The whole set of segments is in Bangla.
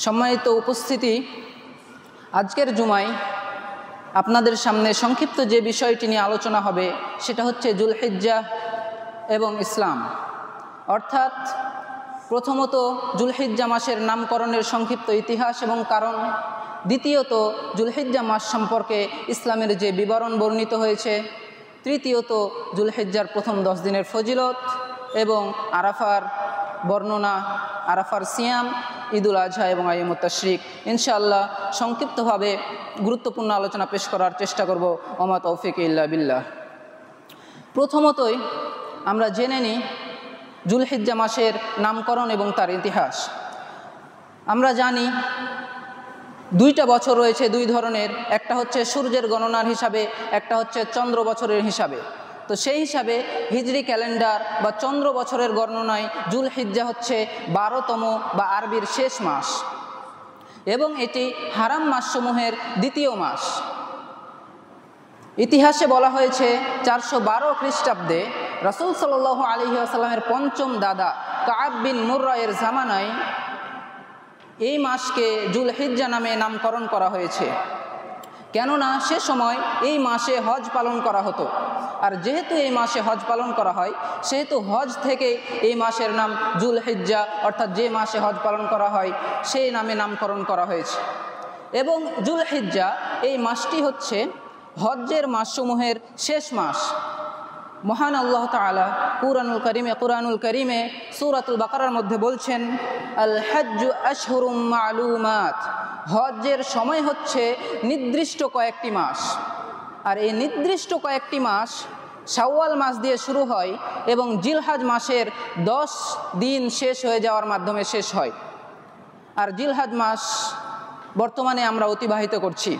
সম্মানিত উপস্থিতি, আজকের জুমায় আপনাদের সামনে সংক্ষিপ্ত যে বিষয়টি নিয়ে আলোচনা হবে সেটা হচ্ছে জুলহিজ্জাহ এবং ইসলাম। অর্থাৎ প্রথমত জুলহিজ্জা মাসের নামকরণের সংক্ষিপ্ত ইতিহাস এবং কারণ, দ্বিতীয়ত জুলহিজ্জা মাস সম্পর্কে ইসলামের যে বিবরণ বর্ণিত হয়েছে, তৃতীয়ত জুলহিজ্জার প্রথম 10 দিনের ফজিলত এবং আরাফার বর্ণনা, আরাফার সিয়াম, ঈদুল আজহা এবং আইয়ামুত তাশরিক। ইনশাআল্লাহ সংক্ষিপ্তভাবে গুরুত্বপূর্ণ আলোচনা পেশ করার চেষ্টা করব। ওমা তৌফিক ইল্লা বিল্লাহ। প্রথমতই আমরা জেনে নিই জুলহিজ্জা মাসের নামকরণ এবং তার ইতিহাস। আমরা জানি 2টা বছর রয়েছে, 2 ধরনের, একটা হচ্ছে সূর্যের গণনার হিসাবে, একটা হচ্ছে চন্দ্র বছরের হিসাবে। তো সেই হিসাবে হিজরি ক্যালেন্ডার বা চন্দ্র বছরের গণনায় জুলহিজ্জা হচ্ছে 12তম বা আরবির শেষ মাস এবং এটি হারাম মাসসমূহের দ্বিতীয় মাস। ইতিহাসে বলা হয়েছে 412 খ্রিস্টাব্দে রাসূল সাল্লাল্লাহু আলাইহি ওয়াসাল্লামের পঞ্চম দাদা কাব বিন মুররায়ের জামানায় এই মাসকে জুলহিজ্জা নামে নামকরণ করা হয়েছে, কেননা সে সময় এই মাসে হজ পালন করা হতো। আর যেহেতু এই মাসে হজ পালন করা হয় সেহেতু হজ থেকে এই মাসের নাম জুলহিজ্জা, অর্থাৎ যে মাসে হজ পালন করা হয় সেই নামে নামকরণ করা হয়েছে। এবং জুলহিজ্জা এই মাসটি হচ্ছে হজ্জের মাসসমূহের শেষ মাস। মহান আল্লাহ তাআলা কুরআনুল কারীমে সূরাতুল বাকারার মধ্যে বলছেন, আল হজ্জু আশহুরুম মা'লুমাত, হজ্জের সময় হচ্ছে নির্দিষ্ট কয়েকটি মাস। আর এই নির্দিষ্ট কয়েকটি মাস শাওয়াল মাস দিয়ে শুরু হয় এবং জিলহজ মাসের 10 দিন শেষ হয়ে যাওয়ার মাধ্যমে শেষ হয়। আর জিলহজ মাস বর্তমানে আমরা অতিবাহিত করছি।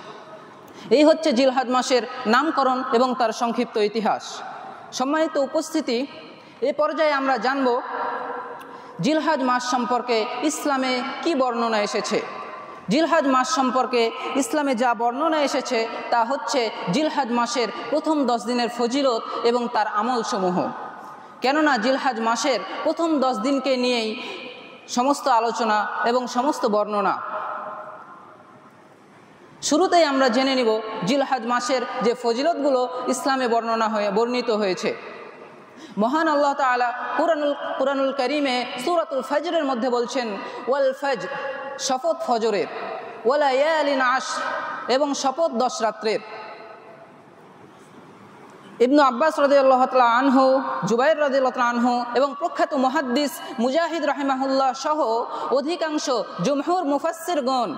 এই হচ্ছে জিলহজ মাসের নামকরণ এবং তার সংক্ষিপ্ত ইতিহাস। সম্মানিত উপস্থিতি, এ পর্যায়ে আমরা জানব জিলহজ মাস সম্পর্কে ইসলামে কি বর্ণনা এসেছে। জিলহজ মাস সম্পর্কে ইসলামে যা বর্ণনা এসেছে তা হচ্ছে জিলহজ মাসের প্রথম 10 দিনের ফজিলত এবং তার আমলসমূহ। কেননা জিলহজ মাসের প্রথম 10 দিনকে নিয়েই সমস্ত আলোচনা এবং সমস্ত বর্ণনা। শুরুতেই আমরা জেনে নিব জিলহজ মাসের যে ফজিলতগুলো ইসলামে বর্ণিত হয়েছে। মহান আল্লাহ তাআলা কুরআনুল কারীমে সূরাতুল ফজরের মধ্যে বলছেন, ওয়াল ফজর, শপথ ফজরের, ওয়া লায়ালিন আশর, এবং শপথ 10 রাত্রের। ইবনু আব্বাস রাদিয়াল্লাহু তাআলা আনহু, জুবাইর রাদিয়াল্লাহু তাআলা আনহু এবং প্রখ্যাত মুহাদ্দিস মুজাহিদ রাহিমাহুল্লাহ সহ অধিকাংশ জুমহুর মুফাসসিরগণ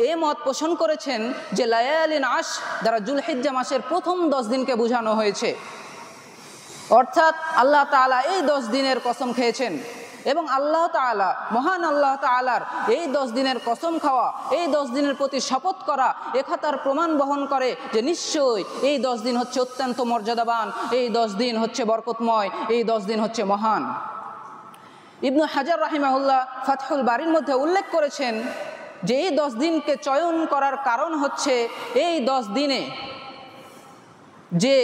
এ মত পোষণ করেছেন যে লায়ালিন আশর দ্বারা জুলহিজ্জা মাসের প্রথম 10 দিনকে বোঝানো হয়েছে। অর্থাৎ আল্লাহ তাআলা এই 10 দিনের কসম খেয়েছেন এবং আল্লাহ তাআলা, মহান আল্লাহ তাআলার এই 10 দিনের কসম খাওয়া, এই 10 দিনের প্রতি শপথ করা একথার প্রমাণ বহন করে যে নিশ্চয়ই এই 10 দিন হচ্ছে অত্যন্ত মর্যাদাবান, এই 10 দিন হচ্ছে বরকতময়, এই 10 দিন হচ্ছে মহান। ইবনু হাজার রাহিমাহুল্লাহ ফাতহুল বারীর মধ্যে উল্লেখ করেছেন যে এই 10 দিনকে চয়ন করার কারণ হচ্ছে এই 10 দিনে যে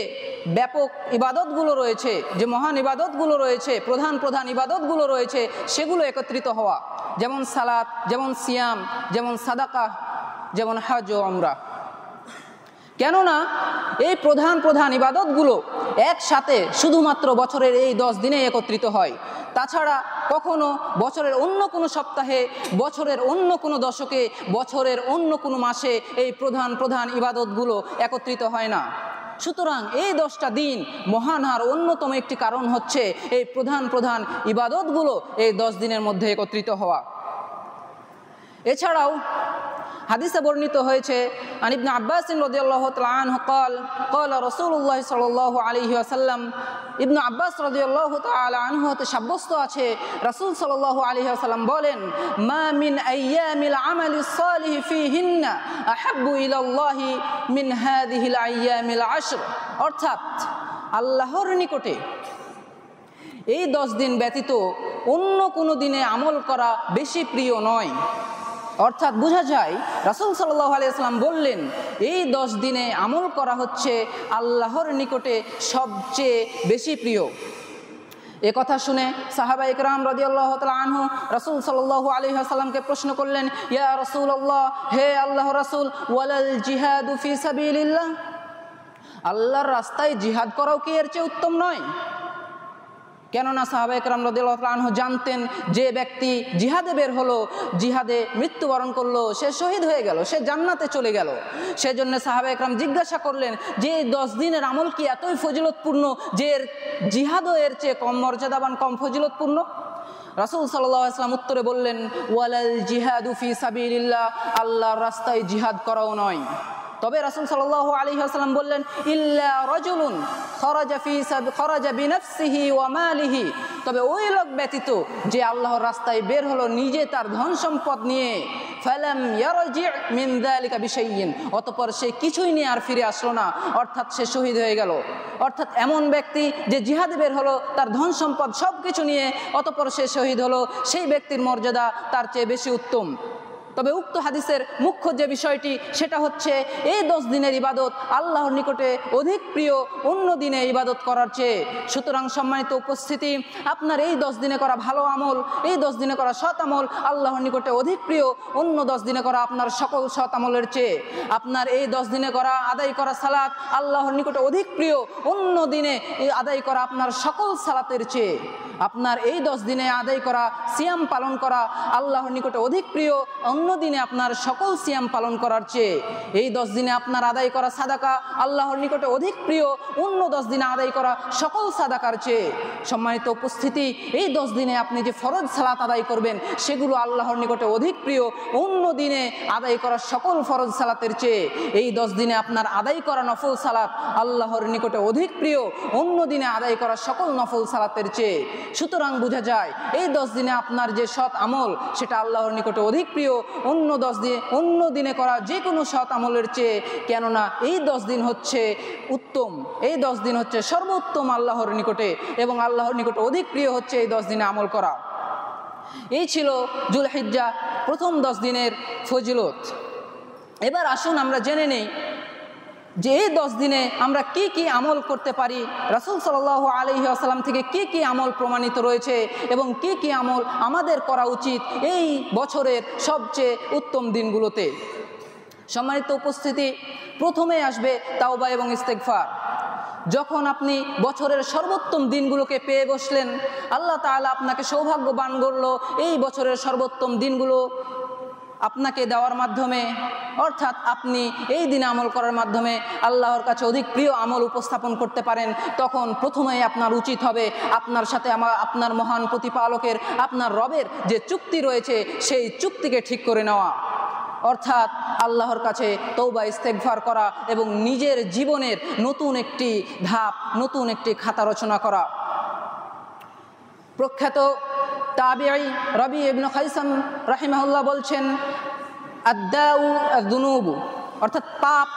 ব্যাপক ইবাদতগুলো রয়েছে, যে মহান ইবাদতগুলো রয়েছে, প্রধান প্রধান ইবাদতগুলো রয়েছে, সেগুলো একত্রিত হওয়া, যেমন সালাত, যেমন সিয়াম, যেমন সাদাকা, যেমন হজ ও উমরাহ। কেননা এই প্রধান প্রধান ইবাদতগুলো একসাথে শুধুমাত্র বছরের এই 10 দিনে একত্রিত হয়। তাছাড়া কখনো বছরের অন্য কোনো সপ্তাহে, বছরের অন্য কোনো দশকে, বছরের অন্য কোনো মাসে এই প্রধান প্রধান ইবাদতগুলো একত্রিত হয় না। সুতরাং এই 10টা দিন মহান হওয়ার অন্যতম একটি কারণ হচ্ছে এই প্রধান প্রধান ইবাদতগুলো এই 10 দিনের মধ্যে একত্রিত হওয়া। এছাড়াও হাদিসে বর্ণিত হয়েছে, আন ইবনে আব্বাস রাদিয়াল্লাহু তাআলা আনহু ক্বালা রাসূলুল্লাহ সাল্লাল্লাহু আলাইহি ওয়াসাল্লাম, ইবনে আব্বাস রাদিয়াল্লাহু তাআলা আনহু হতে সাব্যস্ত আছে রাসূল সাল্লাল্লাহু আলাইহি ওয়াসাল্লাম বলেন, মা মিন আইয়ামিল আমালিস সালিহি ফীহিন্না আহাব্বু ইলাল্লাহি মিন হাযিহিল আইয়ামিল আশর। অর্থাৎ আল্লাহর নিকটে এই 10 দিন ব্যতীত অন্য কোনো দিনে আমল করা বেশি প্রিয় নয়। অর্থাৎ বোঝা যায় রাসূল সাল্লাল্লাহু আলাইহি ওয়াসাল্লাম বললেন এই 10 দিনে আমল করা হচ্ছে আল্লাহর নিকটে সবচেয়ে বেশি প্রিয়। এ কথা শুনে সাহাবা ইকরাম রাদিয়াল্লাহু তাআলা আনহু রাসূল সাল্লাল্লাহু আলাইহি ওয়াসাল্লামকে প্রশ্ন করলেন, ইয়া রাসূলুল্লাহ, হে আল্লাহর রাসূল, ওয়ালাল জিহাদু ফি সাবিলিল্লাহ, আল্লাহর রাস্তায় জিহাদ করাও কি এর চেয়ে উত্তম নয়? কেননা সাহাবা ইকরাম রাদিয়াল্লাহু তাআলা আনহু জানতেন যে ব্যক্তি জিহাদে বের হলো, জিহাদে মৃত্যুবরণ করলো, সে শহীদ হয়ে গেল, সে জান্নাতে চলে গেল। সেজন্য সাহাবা ইকরাম জিজ্ঞাসা করলেন যে এই 10 দিনের আমল কি এতই ফজিলতপূর্ণ যে এর জিহাদও এর চেয়ে কম মর্যাদাবান, কম ফজিলতপূর্ণ? রাসূল সাল্লাল্লাহু আলাইহি ওয়াসাল্লাম উত্তরে বললেন, ওয়ালাল জিহাদু ফি সাবিলিল্লাহ, আল্লাহর রাস্তায় জিহাদ করাও নয়। তবে রাসূল সাল্লাল্লাহু আলাইহি ওয়াসাল্লাম বললেন, ইল্লা রাজুলুন খরাজা বিনাফসিহি ওয়া মালিহি, তবে ওই লোক ব্যতীত যে আল্লাহর রাস্তায় বের হলো নিজে তার ধন সম্পদ নিয়ে, ফালাম ইয়ারজি' মিন যালিকা বিশাইইন, অতঃপর সে কিছুই নিয়ে আর ফিরে আসলো না, অর্থাৎ সে শহীদ হয়ে গেল। অর্থাৎ এমন ব্যক্তি যে জিহাদে বের হলো তার ধন সম্পদ সব কিছু নিয়ে, অতঃপর সে শহীদ হলো, সেই ব্যক্তির মর্যাদা তার চেয়ে বেশি উত্তম। তবে উক্ত হাদিসের মুখ্য যে বিষয়টি সেটা হচ্ছে এই 10 দিনের ইবাদত আল্লাহর নিকটে অধিক প্রিয় অন্য দিনে ইবাদত করার চেয়ে। সুতরাং সম্মানিত উপস্থিতি, আপনার এই 10 দিনে করা ভালো আমল, এই 10 দিনে করা সৎ আমল আল্লাহর নিকটে অধিক প্রিয় অন্য 10 দিনে করা আপনার সকল সৎ আমলের চেয়ে। আপনার এই 10 দিনে করা আদায় করা সালাত আল্লাহর নিকটে অধিক প্রিয় অন্য দিনে আদায় করা আপনার সকল সালাতের চেয়ে। আপনার এই 10 দিনে আদায় করা সিয়াম পালন করা আল্লাহর নিকটে অধিক প্রিয় অন্য দিনে আপনার সকল সিয়াম পালন করার চেয়ে। এই 10 দিনে আপনার আদায় করা সাদাকা আল্লাহর নিকটে অধিক প্রিয় অন্য 10 দিনে আদায় করা সকল সাদাকার চেয়ে। সম্মানিত উপস্থিতি, এই 10 দিনে আপনি যে ফরজ সালাত আদায় করবেন সেগুলো আল্লাহর নিকটে অধিক প্রিয় অন্য দিনে আদায় করা সকল ফরজ সালাতের চেয়ে। এই 10 দিনে আপনার আদায় করা নফল সালাত আল্লাহর নিকটে অধিক প্রিয় অন্য দিনে আদায় করা সকল নফল সালাতের চেয়ে। সুতরাং বোঝা যায় এই 10 দিনে আপনার যে সৎ আমল সেটা আল্লাহর নিকটে অধিক প্রিয় অন্য দিনে করা যে কোনো সৎ আমলের চেয়ে। কেননা এই 10 দিন হচ্ছে উত্তম, এই 10 দিন হচ্ছে সর্বোত্তম আল্লাহর নিকটে, এবং আল্লাহর নিকটে অধিক প্রিয় হচ্ছে এই 10 দিনে আমল করা। এই ছিল যুলহিজ্জা প্রথম 10 দিনের ফজিলত। এবার আসুন আমরা জেনে নেই যে এই 10 দিনে আমরা কি কি আমল করতে পারি, রাসূল সাল্লাল্লাহু আলাইহি ওয়াসাল্লাম থেকে কি কি আমল প্রমাণিত রয়েছে এবং কি কি আমল আমাদের করা উচিত এই বছরের সবচেয়ে উত্তম দিনগুলোতে। সম্মানিত উপস্থিতি, প্রথমে আসবে তাওবা এবং ইস্তেগফার। যখন আপনি বছরের সর্বোত্তম দিনগুলোকে পেয়ে বসলেন, আল্লাহ তাআলা আপনাকে সৌভাগ্যবান করলো এই বছরের সর্বোত্তম দিনগুলো আপনাকে দেওয়ার মাধ্যমে, অর্থাৎ আপনি এই দিনে আমল করার মাধ্যমে আল্লাহর কাছে অধিক প্রিয় আমল উপস্থাপন করতে পারেন। তখন প্রথমেই আপনার উচিত হবে আপনার সাথে আপনার মহান প্রতিপালকের, আপনার রবের যে চুক্তি রয়েছে সেই চুক্তিকে ঠিক করে নেওয়া, অর্থাৎ আল্লাহর কাছে তওবা ইস্তেগফার করা এবং নিজের জীবনের নতুন একটি ধাপ, নতুন একটি খাতা রচনা করা। প্রখ্যাত তাবিঈ রবি ইবনে খাইসাম রাহিমাহুল্লাহ বলছেন, আদ-দাউ আদ-দুনুব, অর্থাৎ পাপ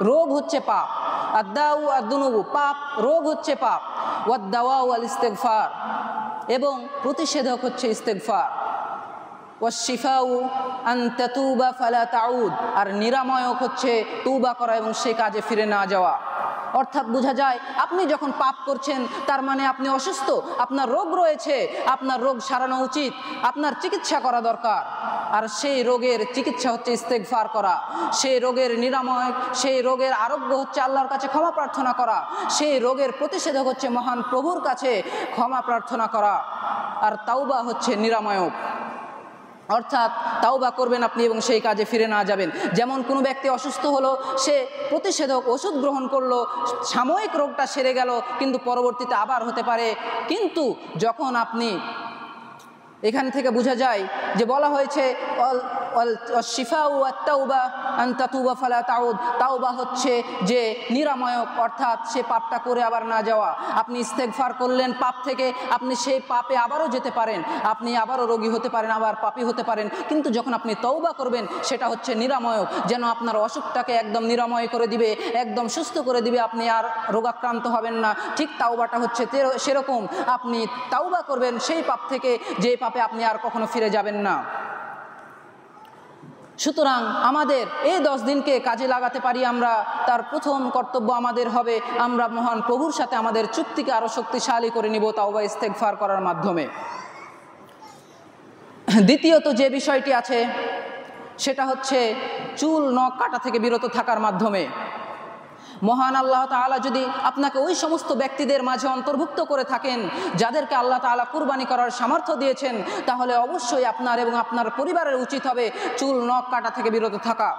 রোগ হচ্ছে পাপ, আদ-দাউ আদ-দুনুব, পাপ রোগ হচ্ছে পাপ, ওয়াদ-দাওয়াউ আল-ইস্তিগফার, এবং প্রতিষেধক হচ্ছে ইস্তেগফার, ওয়াশ-শিফাউ আন তাতুবা ফালা তাউদ, আর নিরাময়ক হচ্ছে তওবা করা এবং সেই কাজে ফিরে না যাওয়া। অর্থাৎ বোঝা যায় আপনি যখন পাপ করছেন তার মানে আপনি অসুস্থ, আপনার রোগ রয়েছে, আপনার রোগ সারানো উচিত, আপনার চিকিৎসা করা দরকার। আর সেই রোগের চিকিৎসা হচ্ছে ইস্তেগফার করা, সেই রোগের নিরাময়, সেই রোগের আরোগ্য হচ্ছে আল্লাহর কাছে ক্ষমা প্রার্থনা করা, সেই রোগের প্রতিষেধক হচ্ছে মহান প্রভুর কাছে ক্ষমা প্রার্থনা করা। আর তাওবা হচ্ছে নিরাময়ক, অর্থাৎ তাওবা করবেন আপনি এবং সেই কাজে ফিরে না যাবেন। যেমন কোনো ব্যক্তি অসুস্থ হলো, সে প্রতিষেধক ওষুধ গ্রহণ করলো, সাময়িক রোগটা সেরে গেল, কিন্তু পরবর্তীতে আবার হতে পারে। কিন্তু যখন আপনি এখান থেকে বোঝা যায় যে বলা হয়েছে শিফাউ আত-তাওবা আন তাতুবা ফালা তাউদ, তাওবা হচ্ছে যে নিরাময়ক, অর্থাৎ সে পাপটা করে আবার না যাওয়া। আপনি ইস্তেগফার করলেন পাপ থেকে, আপনি সেই পাপে আবারও যেতে পারেন, আপনি আবারও রোগী হতে পারেন, আবার পাপী হতে পারেন। কিন্তু যখন আপনি তওবা করবেন সেটা হচ্ছে নিরাময়ক, যেন আপনার অসুখটাকে একদম নিরাময় করে দিবে, একদম সুস্থ করে দিবে, আপনি আর রোগাক্রান্ত হবেন না। ঠিক তাওবাটা হচ্ছে সেরকম, আপনি তাওবা করবেন সেই পাপ থেকে যে পাপে আপনি আর কখনো ফিরে যাবেন না। সুতরাং আমাদের এই 10 দিনকে কাজে লাগাতে পারি আমরা, তার প্রথম কর্তব্য আমাদের হবে আমরা মহান প্রভুর সাথে আমাদের চুক্তিকে আরও শক্তিশালী করে নিব তাওবা ইস্তেগফার করার মাধ্যমে। দ্বিতীয়ত যে বিষয়টি আছে সেটা হচ্ছে চুল নখ কাটা থেকে বিরত থাকার মাধ্যমে। মহান আল্লাহ তাআলা যদি আপনাকে ওই সমস্ত ব্যক্তিদের মাঝে অন্তর্ভুক্ত করে থাকেন যাদেরকে আল্লাহ তাআলা কুরবানি করার সামর্থ্য দিয়েছেন, তাহলে অবশ্যই আপনার এবং আপনার পরিবারের উচিত হবে চুল নখ কাটা থেকে বিরত থাকা।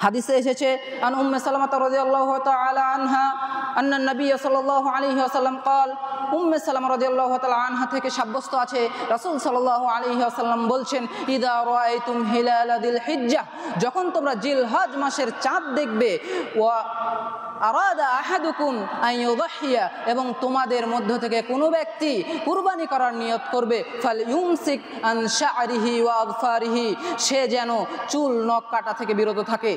হাদিসে এসেছে আন উম্মে সালামা রাদিয়াল্লাহু তাআলা আনহা আন্না নবী সাল্লাল্লাহু আলাইহি ওয়াসাল্লাম قال, উম্মে সালামা রাদিয়াল্লাহু তাআলা আনহা থেকে সাব্যস্ত আছে রাসূল সাল্লাল্লাহু আলাইহি ওয়াসাল্লাম বলছেন, ইদা রাআইতুম হিলাল যিল হিজ্জাহ, যখন তোমরা জিলহজ মাসের চাঁদ দেখবে, ওয়া আরাদা আহাদুকুম আন ইউযহিয়া, এবং তোমাদের মধ্য থেকে কোনো ব্যক্তি কুরবানি করার নিয়ত করবে, ফাল ইউমসিক আন শা'রিহি ওয়া আযফারিহি, সে যেন চুল নখ কাটা থেকে বিরত থাকে।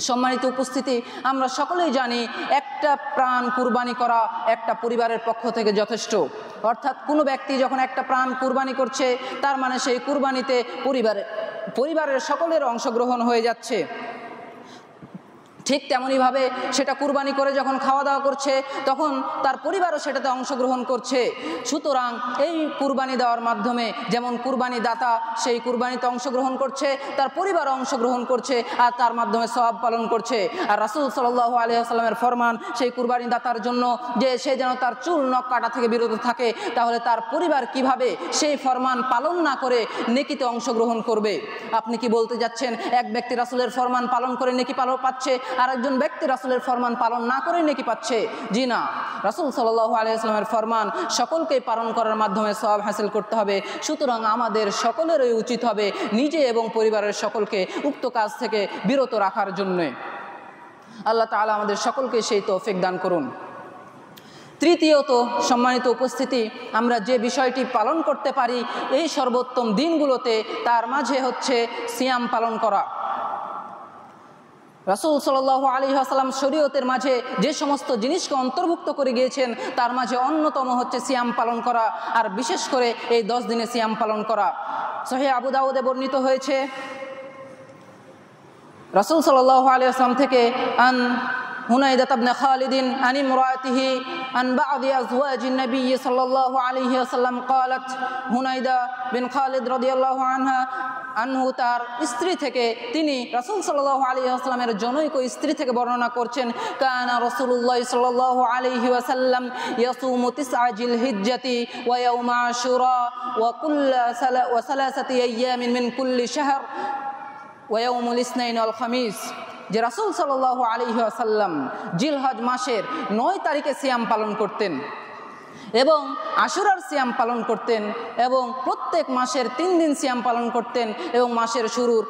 সম্মানিত উপস্থিতি, আমরা সকলেই জানি একটা প্রাণ কুরবানি করা একটা পরিবারের পক্ষ থেকে যথেষ্ট। অর্থাৎ কোনো ব্যক্তি যখন একটা প্রাণ কুরবানি করছে, তার মানে সেই কুরবানিতে পরিবারের সকলের অংশগ্রহণ হয়ে যাচ্ছে। ঠিক তেমনইভাবে সেটা কুরবানি করে যখন খাওয়া দাওয়া করছে, তখন তার পরিবারও সেটাতে অংশগ্রহণ করছে। সুতরাং এই কুরবানি দেওয়ার মাধ্যমে যেমন কুরবানি দাতা সেই কুরবানিতে অংশগ্রহণ করছে, তার পরিবারও অংশগ্রহণ করছে আর তার মাধ্যমে সওয়াব পালন করছে। আর রাসূল সাল্লাল্লাহু আলাইহি ওয়াসাল্লামের ফরমান সেই কুরবানি দাতার জন্য যে সে যেন তার চুল নখ কাটা থেকে বিরত থাকে, তাহলে তার পরিবার কিভাবে সেই ফরমান পালন না করে নেকিতে অংশগ্রহণ করবে? আপনি কি বলতে যাচ্ছেন এক ব্যক্তি রাসূলের ফরমান পালন করে নেকি পাচ্ছে, আর একজন ব্যক্তি রাসূলের ফরমান পালন না করে নেকি পাচ্ছে? জি না, রাসূল সাল্লাল্লাহু আলাইহি ওয়াসাল্লামের ফরমান সকলকেই পালন করার মাধ্যমে সওয়াব হাসিল করতে হবে। সুতরাং আমাদের সকলেরই উচিত হবে নিজে এবং পরিবারের সকলকে উক্ত কাজ থেকে বিরত রাখার জন্য। আল্লাহ তাআলা আমাদের সকলকে সেই তৌফিক দান করুন। তৃতীয়ত, সম্মানিত উপস্থিতি, আমরা যে বিষয়টি পালন করতে পারি এই সর্বোত্তম দিনগুলোতে, তার মাঝে হচ্ছে সিয়াম পালন করা। রাসূল সাল্লাল্লাহু আলাইহি ওয়াসাল্লাম শরীয়তের মাঝে যে সমস্ত জিনিসকে অন্তর্ভুক্ত করে গিয়েছেন তার মাঝে অন্যতম হচ্ছে সিয়াম পালন করা, আর বিশেষ করে এই 10 দিনে সিয়াম পালন করা। সহিহ আবু দাউদে বর্ণিত হয়েছে রাসূল সাল্লাল্লাহু আলাইহি ওয়াসাল্লাম থেকে আন হুনাইদা ইবনে খালিদিন আন ইমরাতিহি আন বা'দি আজওয়াজিন নবী সাল্লাল্লাহু আলাইহি ওয়াসাল্লাম قالت, হুনাইদা বিন খালিদ রাদিয়াল্লাহু আনহু তার স্ত্রী থেকে, তিনি রাসূল সাল্লাল্লাহু আলাইহি ওয়াসাল্লামের জনৈক স্ত্রী থেকে বর্ণনা করছেন, কানা রাসূলুল্লাহ সাল্লাল্লাহু আলাইহি ওয়াসাল্লাম ইয়াসুমু তিসআ জিলহিজ্জাতি ওয়া ইয়াউমা আশুরা ওয়া সালাসাতি আইয়ামিন মিন কুল্লি শাহর ওয়া ইয়াউমুল ইসনাইন ওয়াল খামিস, যে রাসূল সাল্লাল্লাহু আলাইহি ওয়াসাল্লাম জিলহজ মাসের 9 তারিখে সিয়াম পালন করতেন এবং আশুরার সিয়াম পালন করতেন এবং প্রত্যেক মাসের 3 দিন সিয়াম পালন করতেন এবং মাসের শুরুর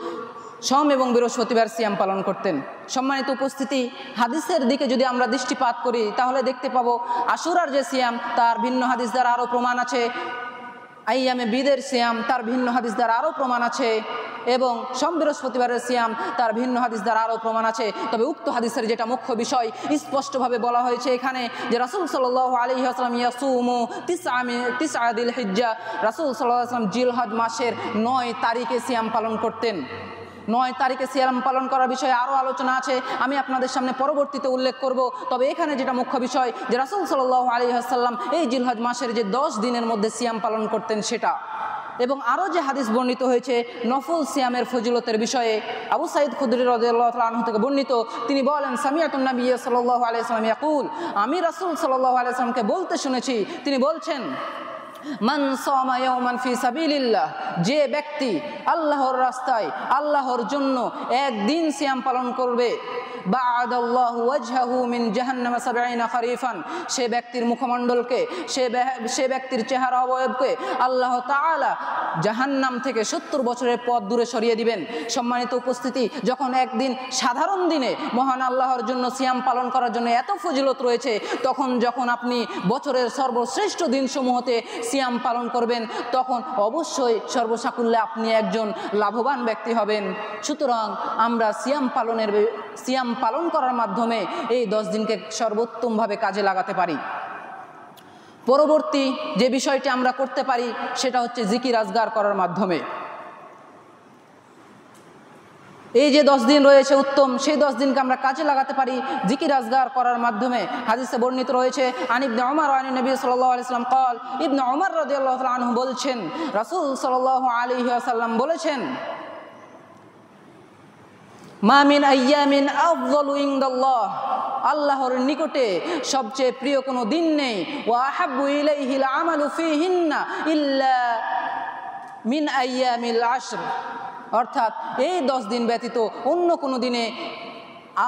সোম এবং বৃহস্পতিবার সিয়াম পালন করতেন। সম্মানিত উপস্থিতি, হাদিসের দিকে যদি আমরা দৃষ্টিপাত করি তাহলে দেখতে পাবো আশুরার যে সিয়াম তার ভিন্ন হাদিস দ্বারা আরও প্রমাণ আছে, আইয়ামে বিদের সিয়াম তার ভিন্ন হাদিস দ্বারা আরও প্রমাণ আছে, এবং সোম বৃহস্পতিবারের সিয়াম তার ভিন্ন হাদিস দ্বারা আরও প্রমাণ আছে। তবে উক্ত হাদিসের যেটা মুখ্য বিষয় স্পষ্টভাবে বলা হয়েছে এখানে যে রাসূল সাল্লাল্লাহু আলাইহি ওয়াসাল্লাম ইয়াসুমু তিসআ যিলহিজ্জা, রাসূল সাল্লাল্লাহু আলাইহি ওয়াসাল্লাম জিলহজ মাসের 9 তারিখে সিয়াম পালন করতেন। 9 তারিখে সিয়াম পালন করার বিষয়ে আরও আলোচনা আছে, আমি আপনাদের সামনে পরবর্তীতে উল্লেখ করব। তবে এখানে যেটা মুখ্য বিষয় যে রাসূল সাল্লাল্লাহু আলাইহি ওয়াসাল্লাম এই জিলহজ মাসের যে 10 দিনের মধ্যে সিয়াম পালন করতেন সেটা। এবং আরও যে হাদিস বর্ণিত হয়েছে নফল সিয়ামের ফজিলতের বিষয়ে, আবু সাঈদ খুদরি রাদিয়াল্লাহু তাআলা আনহু থেকে বর্ণিত, তিনি বলেন, সামিআতুন নবী সাল্লাল্লাহু আলাইহি ওয়াসাল্লাম ইয়াকুল, আমি রাসূল সাল্লাল্লাহু আলাইহি ওয়াসাল্লামকে বলতে শুনেছি, তিনি বলছেন, মান সামা ইয়াওমান ফি সাবিলিল্লাহ, যে ব্যক্তি আল্লাহর রাস্তায় আল্লাহর জন্য একদিন সিয়াম পালন করবে, বা'আদাল্লাহু ওয়াজহাহু মিন জাহান্নাম 70 খরিফান, সে ব্যক্তির মুখমণ্ডলকে, সে ব্যক্তির চেহারা অবয়বকে আল্লাহ তাআলা জাহান্নাম থেকে 70 বছরের পথ দূরে সরিয়ে দিবেন। সম্মানিত উপস্থিতি, যখন একদিন সাধারণ দিনে মহান আল্লাহর জন্য সিয়াম পালন করার জন্য এত ফজিলত রয়েছে, তখন যখন আপনি বছরের সর্বশ্রেষ্ঠ দিনসমূহতে সিয়াম পালন করবেন, তখন অবশ্যই সর্বসাকুল্যে আপনি একজন লাভবান ব্যক্তি হবেন। সুতরাং আমরা সিয়াম পালন করার মাধ্যমে এই 10 দিনকে সর্বোত্তমভাবে কাজে লাগাতে পারি। পরবর্তী যে বিষয়টি আমরা করতে পারি সেটা হচ্ছে জিকির আজগার করার মাধ্যমে। এই যে 10 দিন রয়েছে উত্তম, সেই 10 দিনকে আমরা কাজে লাগাতে পারি জিকির আজগার করার মাধ্যমে। হাদিসে বর্ণিত রয়েছে আন ইবনে উমর আন নবী সাল্লাল্লাহু আলাইহি ওয়াসাল্লাম قال, ইবনে উমর রাদিয়াল্লাহু তাআলা আনহু বলছেন, রাসূল সাল্লাল্লাহু আলাইহি ওয়াসাল্লাম বলেছেন, মা মিন আইয়ামিন আফযালু ইনদাল্লাহ, আল্লাহর নিকটে সবচেয়ে প্রিয় কোনো দিন নেই, ওয়া আহাব্বু ইলাইহিল আমালু ফীহিন্না ইল্লা মিন আইয়ামিল আশর, অর্থাৎ এই 10 দিন ব্যতীত অন্য কোনো দিনে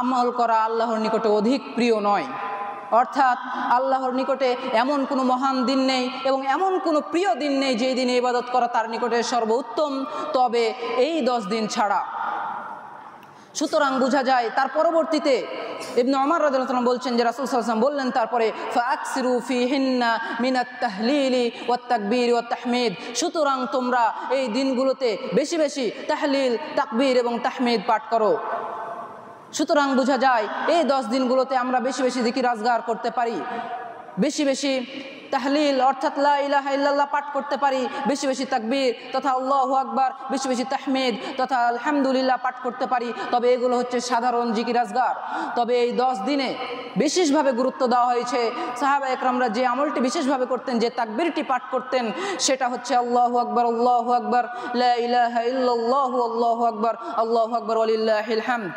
আমল করা আল্লাহর নিকটে অধিক প্রিয় নয়। অর্থাৎ আল্লাহর নিকটে এমন কোনো মহান দিন নেই এবং এমন কোনো প্রিয় দিন নেই যেই দিনে ইবাদত করা তার নিকটে সর্বোত্তম, তবে এই 10 দিন ছাড়া। সুতরাং বোঝা যায় তার পরবর্তীতে ইবনে উমর রাদিয়াল্লাহু তাআলা বলছেন যে রাসূল সাল্লাল্লাহু আলাইহি ওয়াসাল্লাম বললেন তারপরে ফাআকসিরু ফীহিন্না মিনাত তাহলিলি ওয়াত তাকবীর ওয়াত তাহমিদ, সুতরাং তোমরা এই দিনগুলোতে বেশি বেশি তাহলিল, তাকবীর এবং তাহমিদ পাঠ করো। সুতরাং বোঝা যায় এই 10 দিনগুলোতে আমরা বেশি বেশি জিকির আজগার করতে পারি, বেশি বেশি তাহলিল অর্থাৎ লা ইলাহা ইল্লাল্লাহ পাঠ করতে পারি, বেশি বেশি তাকবীর তথা আল্লাহু আকবার, বেশি বেশি তাহমিদ তথা আলহামদুলিল্লাহ পাঠ করতে পারি। তবে এগুলো হচ্ছে সাধারণ জিকির আজগার। তবে এই 10 দিনে বিশেষভাবে গুরুত্ব দেওয়া হয়েছে। সাহাবা একরামরা যে আমলটি বিশেষভাবে করতেন, যে তাকবীরটি পাঠ করতেন, সেটা হচ্ছে আল্লাহু আকবার, আল্লাহু আকবার, লা ইলাহা ইল্লাল্লাহু, আল্লাহু আকবার, আল্লাহু আকবার ওয়ালিল্লাহিল হামদ।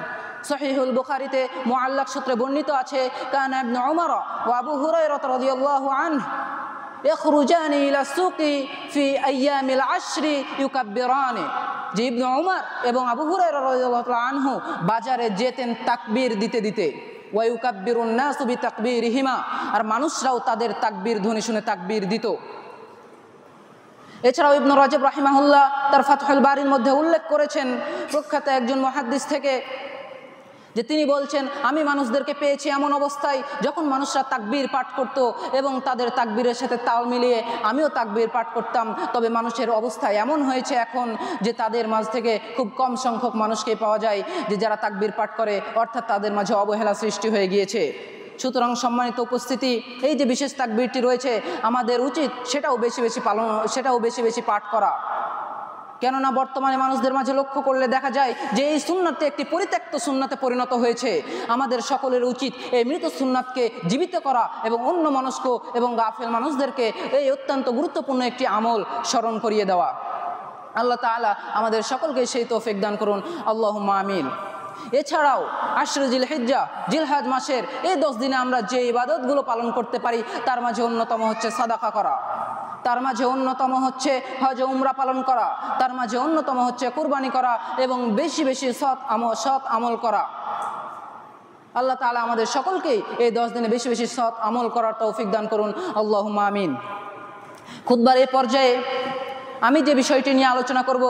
সহিহুল বুখারীতে মুআল্লাক সূত্রে বর্ণিত আছে, কানা ইবনে উমর ওয়া আবু হুরায়রা রাদিয়াল্লাহু আনহু ইয়াখরুজানি ইলা সুকি ফি আইয়ামিল আশরি ইউকাব্বিরানি, যে ইবনে উমর এবং আবু হুরায়রা রাদিয়াল্লাহু তাআলা আনহু বাজারে যেতেন তাকবীর দিতে দিতে, ওয়া ইউকাব্বিরুন নাসু বিতাকবীরিহিমা, আর মানুষরাও তাদের তাকবীর ধ্বনি শুনে তাকবীর দিত। এছাড়াও ইবনে রাজব রাহিমাহুল্লাহ তার ফাতহুল বারির মধ্যে উল্লেখ করেছেন প্রখ্যাত একজন মুহাদ্দিস থেকে, যে তিনি বলছেন, আমি মানুষদেরকে পেয়েছি এমন অবস্থায় যখন মানুষরা তাকবীর পাঠ করত এবং তাদের তাকবীরের সাথে তাল মিলিয়ে আমিও তাকবীর পাঠ করতাম। তবে মানুষের অবস্থা এমন হয়েছে এখন যে তাদের মাঝ থেকে খুব কম সংখ্যক মানুষকে পাওয়া যায় যে যারা তাকবীর পাঠ করে, অর্থাৎ তাদের মাঝে অবহেলা সৃষ্টি হয়ে গিয়েছে। সুতরাং সম্মানিত উপস্থিতি, এই যে বিশেষ তাকবীরটি রয়েছে আমাদের উচিত সেটাও বেশি বেশি পাঠ করা। কেননা বর্তমানে মানুষদের মাঝে লক্ষ্য করলে দেখা যায় যে এই সুন্নাতটি একটি পরিত্যক্ত সুন্নাতে পরিণত হয়েছে। আমাদের সকলের উচিত এই মৃত সুন্নাতকে জীবিত করা এবং অন্য মনস্ক এবং গাফেল মানুষদেরকে এই অত্যন্ত গুরুত্বপূর্ণ একটি আমল স্মরণ করিয়ে দেওয়া। আল্লাহ তাআলা আমাদের সকলকে সেই তৌফিক দান করুন, আল্লাহুম্মা আমিন। এছাড়াও আশরে জিলহিজ্জা, জিলহজ মাসের এই 10 দিনে আমরা যে ইবাদতগুলো পালন করতে পারি তার মাঝে অন্যতম হচ্ছে সাদাকা করা, তার মাঝে অন্যতম হচ্ছে হজ উমরা পালন করা, তার মাঝে অন্যতম হচ্ছে কুরবানি করা এবং বেশি বেশি সৎ আমল করা। আল্লাহ তাআলা আমাদের সকলকেই এই 10 দিনে বেশি বেশি সৎ আমল করার তৌফিক দান করুন, আল্লাহুম্মা আমিন। খুতবার এই পর্যায়ে আমি যে বিষয়টি নিয়ে আলোচনা করব,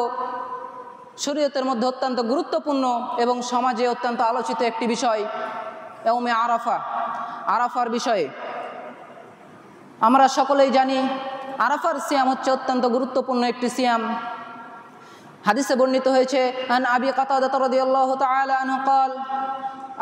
শরীয়তের মধ্যে অত্যন্ত গুরুত্বপূর্ণ এবং সমাজে অত্যন্ত আলোচিত একটি বিষয়, ইয়াউমে আরাফা, আরাফার বিষয়ে। আমরা সকলেই জানি আরাফার সিয়াম হচ্ছে অত্যন্ত গুরুত্বপূর্ণ একটি সিয়াম। হাদিসে বর্ণিত হয়েছে, আন আবি কাতাদা রাদিয়াল্লাহু তাআলা আনহু قال,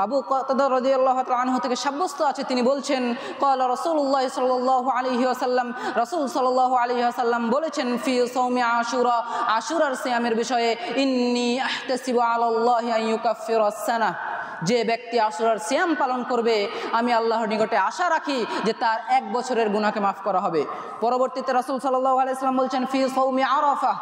আবু কাতাদা রাদিয়াল্লাহু তাআলা আনহু থেকে সাব্যস্ত আছে, তিনি বলছেন, ক্বালা রাসূলুল্লাহ সাল্লাল্লাহু আলাইহি ওয়াসাল্লাম, রাসূল সাল্লাল্লাহু আলাইহি ওয়াসাল্লাম বলেছেন, ফি সাওমি আশুরা, আশুরার সিয়ামের বিষয়ে, ইন্নী আহতাসিবু আলাল্লাহি আন ইউকাফফিরাস সানাহ, যে ব্যক্তি আশুরার সিয়াম পালন করবে আমি আল্লাহর নিকটে আশা রাখি যে তার 1 বছরের গুনাহকে মাফ করা হবে। পরবর্তীতে রাসূল সাল্লাল্লাহু আলাইহি ওয়াসাল্লাম বলছেন, ফি সাওমি আরাফা,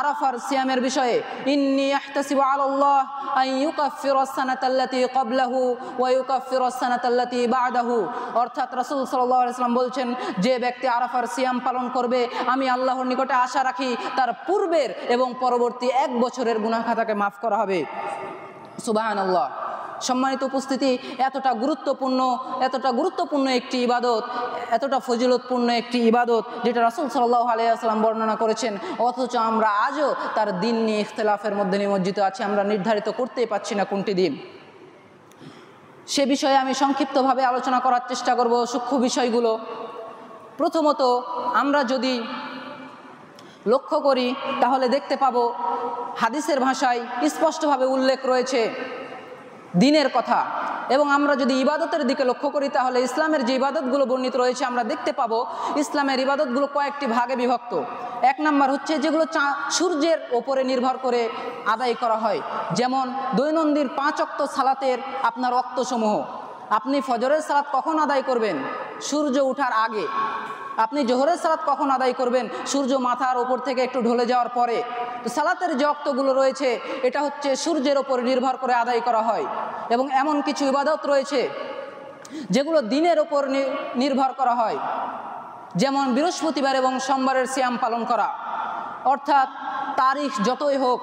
আরাফার সিয়ামের বিষয়ে, ইন্নী আহতাসিবু আলাল্লাহ আন ইউকাফফিরাস সানাতাল্লাতী ক্বাবলাহু ওয়া ইউকাফফিরাস সানাতাল্লাতী বা'দাহু, অর্থাৎ রাসূল সাল্লাল্লাহু আলাইহি ওয়াসাল্লাম বলছেন, যে ব্যক্তি আরাফার সিয়াম পালন করবে আমি আল্লাহর নিকটে আশা রাখি তার পূর্বের এবং পরবর্তী 1 বছরের গুনাহ খাতাকে মাফ করা হবে। সুবহানাল্লাহ। সম্মানিত উপস্থিতি, এতটা গুরুত্বপূর্ণ একটি ইবাদত, এতটা ফজিলতপূর্ণ একটি ইবাদত যেটা রাসূল সাল্লাল্লাহু আলাইহি ওয়াসাল্লাম বর্ণনা করেছেন, অথচ আমরা আজও তার দিন নিয়ে ইখতিলাফের মধ্যে নিমজ্জিত আছি। আমরা নির্ধারিত করতেই পারছি না কোনটি দিন। সে বিষয়ে আমি সংক্ষিপ্তভাবে আলোচনা করার চেষ্টা করব, সূক্ষ্ম বিষয়গুলো। প্রথমত, আমরা যদি লক্ষ্য করি তাহলে দেখতে পাবো হাদিসের ভাষায় স্পষ্টভাবে উল্লেখ রয়েছে দিনের কথা, এবং আমরা যদি ইবাদতের দিকে লক্ষ্য করি তাহলে ইসলামের যে ইবাদতগুলো বর্ণিত রয়েছে আমরা দেখতে পাবো ইসলামের ইবাদতগুলো কয়েকটি ভাগে বিভক্ত। এক নাম্বার হচ্ছে যেগুলো সূর্যের ওপরে নির্ভর করে আদায় করা হয়, যেমন দৈনন্দিন 5 ওয়াক্ত সালাতের আপনার ওয়াক্তসমূহ। আপনি ফজরের সালাত কখন আদায় করবেন? সূর্য ওঠার আগে। আপনি জোহরের সালাত কখন আদায় করবেন? সূর্য মাথার ওপর থেকে একটু ঢলে যাওয়ার পরে। তো সালাতের যে ওয়াক্তগুলো রয়েছে এটা হচ্ছে সূর্যের ওপর নির্ভর করে আদায় করা হয়। এবং এমন কিছু ইবাদত রয়েছে যেগুলো দিনের ওপর নির্ভর করা হয়, যেমন বৃহস্পতিবার এবং সোমবারের সিয়াম পালন করা, অর্থাৎ তারিখ যতই হোক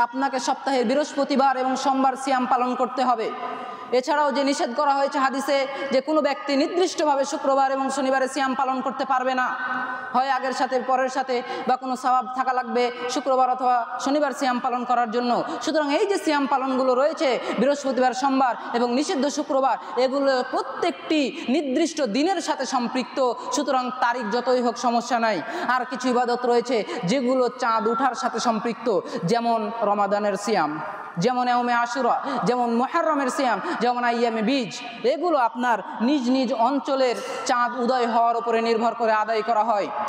আপনাকে সপ্তাহে বৃহস্পতিবার এবং সোমবার সিয়াম পালন করতে হবে। এছাড়াও যে নিষেধ করা হয়েছে হাদিসে যে কোনো ব্যক্তি নির্দিষ্টভাবে শুক্রবার এবং শনিবারে সিয়াম পালন করতে পারবে না, হয় আগের সাথে পরের সাথে বা কোনো সওয়াব থাকা লাগবে শুক্রবার অথবা শনিবার সিয়াম পালন করার জন্য। সুতরাং এই যে সিয়াম পালনগুলো রয়েছে বৃহস্পতিবার, সোমবার এবং নিষিদ্ধ শুক্রবার, এগুলো প্রত্যেকটি নির্দিষ্ট দিনের সাথে সম্পৃক্ত। সুতরাং তারিখ যতই হোক সমস্যা নাই। আর কিছু ইবাদত রয়েছে যেগুলো চাঁদ ওঠার সাথে সম্পৃক্ত, যেমন রমাদানের সিয়াম, যেমন ইয়াউমে আশুরা, যেমন মুহররমের সিয়াম, যেমন আইয়ামে বীজ। এগুলো আপনার নিজ নিজ অঞ্চলের চাঁদ উদয় হওয়ার উপরে নির্ভর করে আদায় করা হয়।